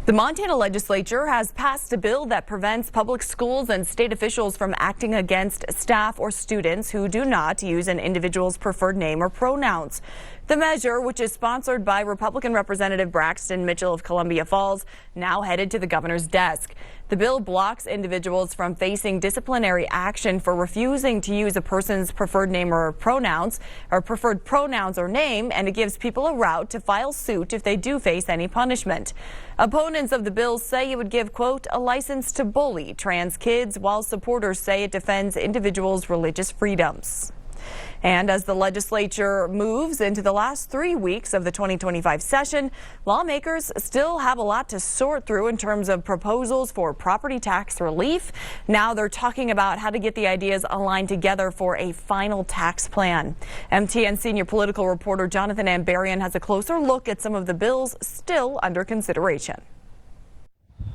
The Montana Legislature has passed a bill that prevents public schools and state officials from acting against staff or students who do not use an individual's preferred name or pronouns. The measure, which is sponsored by Republican Representative Braxton Mitchell of Columbia Falls, now headed to the governor's desk. The bill blocks individuals from facing disciplinary action for refusing to use a person's preferred name or pronouns or name, and it gives people a route to file suit if they do face any punishment. Opponents of the bill say it would give, quote, a license to bully trans kids, while supporters say it defends individuals' religious freedoms. And as the legislature moves into the last 3 weeks of the 2025 session, lawmakers still have a lot to sort through in terms of proposals for property tax relief. Now they're talking about how to get the ideas aligned together for a final tax plan. MTN senior political reporter Jonathan Ambarian has a closer look at some of the bills still under consideration.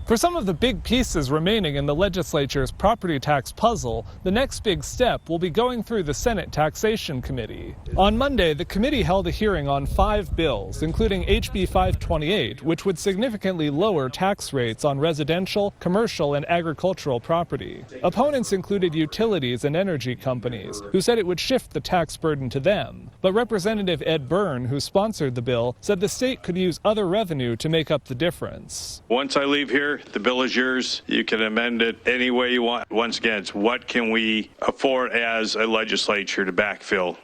For some of the big pieces remaining in the legislature's property tax puzzle, the next big step will be going through the Senate Taxation Committee. On Monday, the committee held a hearing on 5 bills, including HB 528, which would significantly lower tax rates on residential, commercial, and agricultural property. Opponents included utilities and energy companies, who said it would shift the tax burden to them. But Representative Ed Byrne, who sponsored the bill, said the state could use other revenue to make up the difference. Once I leave here, the bill is yours. You can amend it any way you want. Once again, it's what can we afford as a legislature to backfill.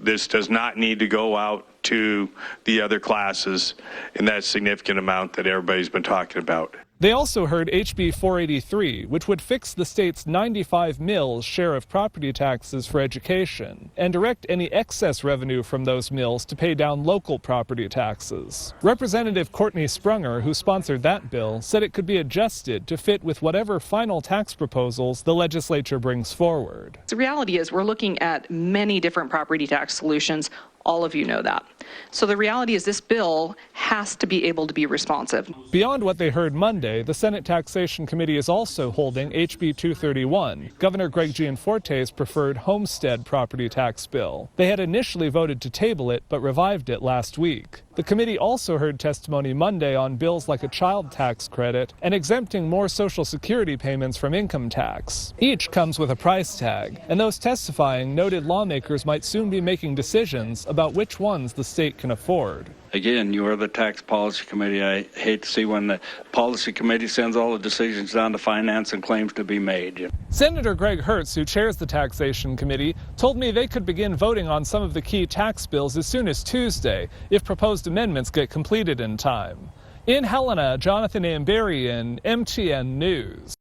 This does not need to go out to the other classes in that significant amount that everybody's been talking about. They also heard HB 483, which would fix the state's 95 mills share of property taxes for education and direct any excess revenue from those mills to pay down local property taxes. Representative Courtney Sprunger, who sponsored that bill, said it could be adjusted to fit with whatever final tax proposals the legislature brings forward. The reality is we're looking at many different property tax solutions. All of you know that. So the reality is this bill has to be able to be responsive. Beyond what they heard Monday, the Senate Taxation Committee is also holding HB 231, Governor Greg Gianforte's preferred homestead property tax bill. They had initially voted to table it, but revived it last week. The committee also heard testimony Monday on bills like a child tax credit and exempting more Social Security payments from income tax. Each comes with a price tag, and those testifying noted lawmakers might soon be making decisions about which ones the state can afford. Again, you are the tax policy committee. I hate to see when the policy committee sends all the decisions down to finance and claims to be made. Senator Greg Hertz, who chairs the taxation committee, told me they could begin voting on some of the key tax bills as soon as Tuesday if proposed amendments get completed in time. In Helena, Jonathan Ambarian, MTN News.